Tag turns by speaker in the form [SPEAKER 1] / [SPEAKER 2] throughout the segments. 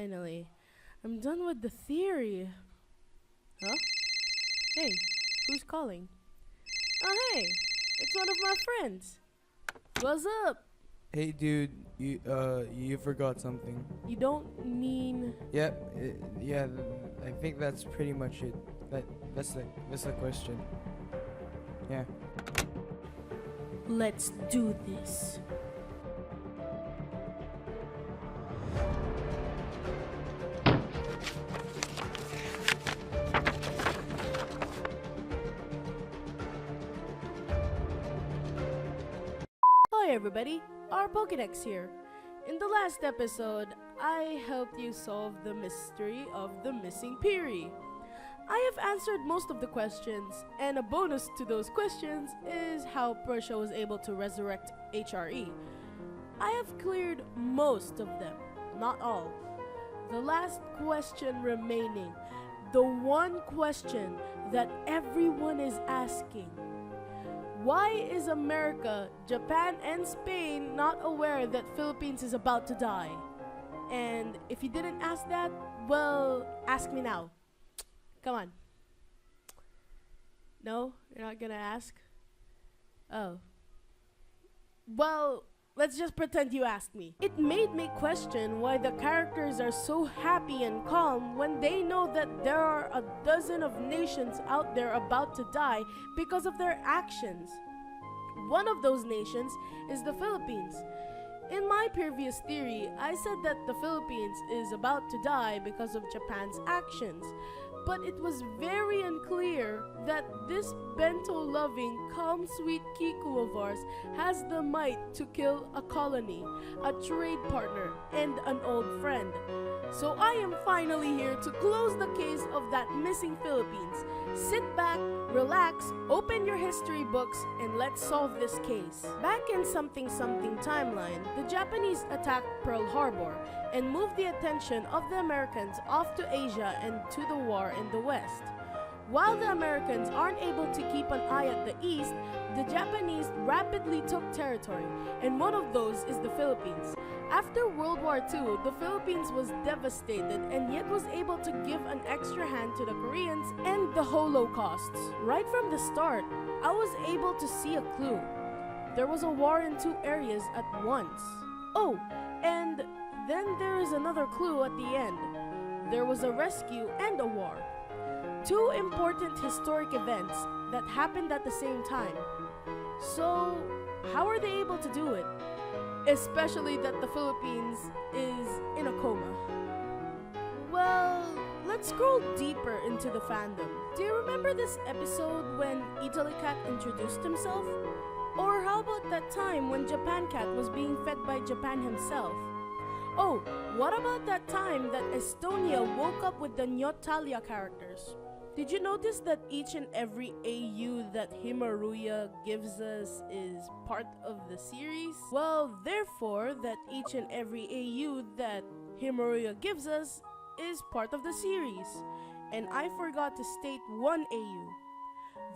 [SPEAKER 1] Finally. I'm done with the theory. Huh? Hey, who's calling? Oh, hey, it's one of my friends. What's up?
[SPEAKER 2] Hey dude, you forgot something.
[SPEAKER 1] You don't mean...
[SPEAKER 2] Yeah, I think that's pretty much it. That's the question. Yeah.
[SPEAKER 1] Let's do this. Hi everybody, Rrpokedex here. In the last episode, I helped you solve the mystery of the missing Piri. I have answered most of the questions, and a bonus to those questions is how Persia was able to resurrect HRE. I have cleared most of them, not all. The last question remaining, the one question that everyone is asking. Why is America, Japan, and Spain not aware that Philippines is about to die? And if you didn't ask that, well, ask me now. Come on. No? You're not gonna ask? Oh. Well, let's just pretend you asked me. It made me question why the characters are so happy and calm when they know that there are a dozen of nations out there about to die because of their actions. One of those nations is the Philippines. In my previous theory, I said that the Philippines is about to die because of Japan's actions. But it was very unclear that this bento-loving, calm-sweet Kiku of ours has the might to kill a colony, a trade partner, and an old friend. So I am finally here to close the case of that missing Philippines. Sit back, relax, open your history books, and let's solve this case. Back in something timeline, the Japanese attacked Pearl Harbor and moved the attention of the Americans off to Asia and to the war in the West. While the Americans aren't able to keep an eye at the East, the Japanese rapidly took territory, and one of those is the Philippines. After World War II, the Philippines was devastated and yet was able to give an extra hand to the Koreans and the Holocausts. Right from the start, I was able to see a clue. There was a war in two areas at once. Oh, and then there is another clue at the end. There was a rescue and a war. Two important historic events that happened at the same time. So, how are they able to do it? Especially that the Philippines is in a coma. Well, let's scroll deeper into the fandom. Do you remember this episode when Hetalia introduced himself? Or how about that time when Japan Cat was being fed by Japan himself? Oh, what about that time that Estonia woke up with the Hetalia characters? Did you notice that each and every AU that Himaruya gives us is part of the series? Well, therefore, that each and every AU that Himaruya gives us is part of the series. And I forgot to state one AU.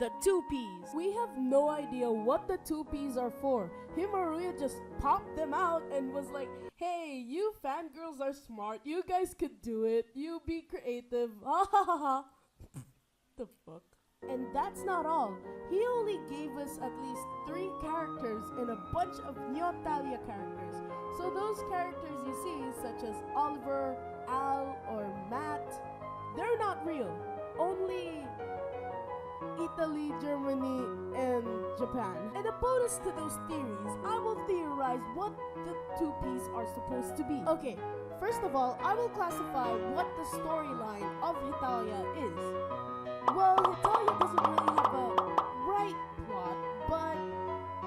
[SPEAKER 1] The 2Ps. We have no idea what the 2Ps are for. Himaruya just popped them out and was like, hey, you fangirls are smart. You guys could do it. You be creative. Ha ha ha ha. The fuck? And that's not all. He only gave us at least 3 characters and a bunch of Hetalia characters. So those characters you see, such as Oliver, Al, or Matt, they're not real. Only Italy, Germany, and Japan. And a bonus to those theories, I will theorize what the 2Ps are supposed to be. Okay, first of all, I will classify what the storyline of Hetalia is. Well, Hetalia doesn't really have a right plot, but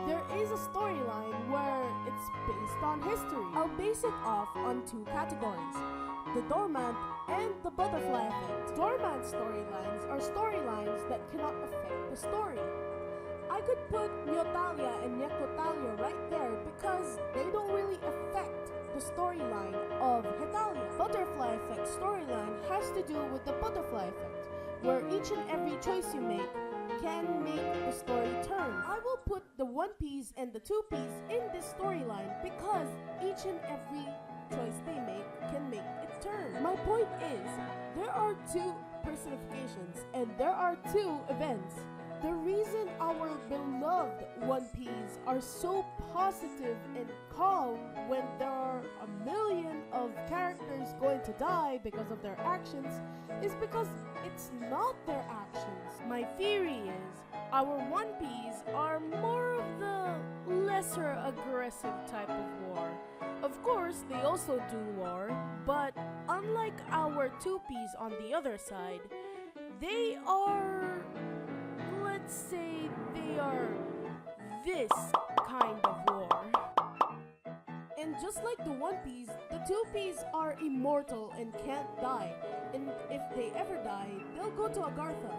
[SPEAKER 1] there is a storyline where it's based on history. I'll base it off on 2 categories, the dormant and the butterfly effect. Dormant storylines are storylines that cannot affect the story. I could put Hetalia and Hetalia right there because they don't really affect the storyline of Hetalia. Butterfly effect storyline has to do with the butterfly effect, where each and every choice you make can make the story turn. I will put the 1Ps and the 2Ps in this storyline because each and every choice they make can make it turn. point is, there are two personifications and there are two events. The reason our beloved One Piece are so positive and calm when there are a million of characters going to die because of their actions is because it's not their actions. My theory is our One Piece are more of the lesser aggressive type of war. Of course, they also do war, but unlike our Two Piece on the other side, they are, let's say, they are this kind of war. And just like the One Piece, the Two Piece are immortal and can't die. And if they ever die, they'll go to Agartha.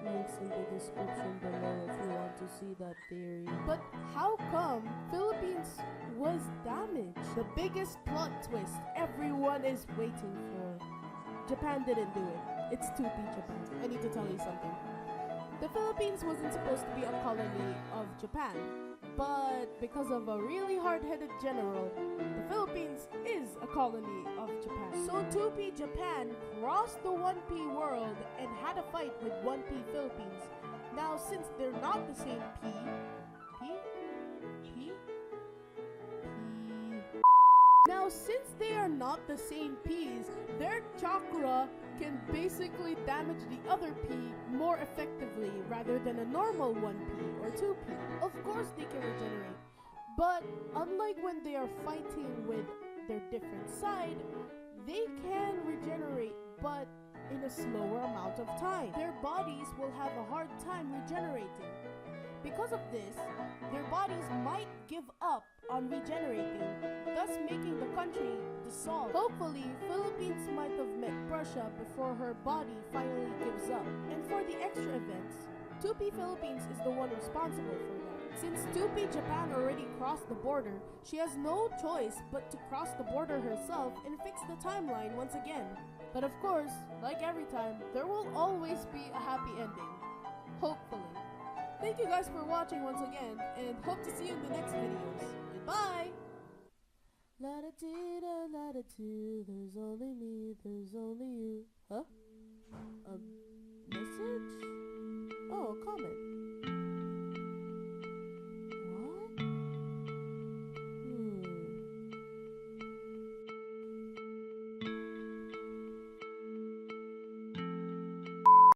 [SPEAKER 1] Links in the description below if you want to see that theory. But how come Philippines was damaged? The biggest plot twist everyone is waiting for. Japan didn't do it. It's 2P Japan. I need to tell you something. The Philippines wasn't supposed to be a colony of Japan, but because of a really hard-headed general, the Philippines is a colony of Japan. So 2P Japan crossed the 1P world and had a fight with 1P Philippines. Now since they're not the same P. Now since they are not the same P's, their chakra can basically damage the other P more effectively rather than a normal 1P or 2P. Of course they can regenerate, but unlike when they are fighting with their different side, they can regenerate but in a slower amount of time. Their bodies will have a hard time regenerating. Because of this, their bodies might give up on regenerating, thus making the country dissolve. Hopefully, Philippines might have met Prussia before her body finally gives up. And for the extra events, 2P Philippines is the one responsible for that. Since 2P Japan already crossed the border, she has no choice but to cross the border herself and fix the timeline once again. But of course, like every time, there will always be a happy ending. Hopefully. Thank you guys for watching once again, and hope to see you in the next videos. Goodbye! La-da-dee-da, la-da-doo, there's only me, there's only you. Huh? A message? Oh, a comment.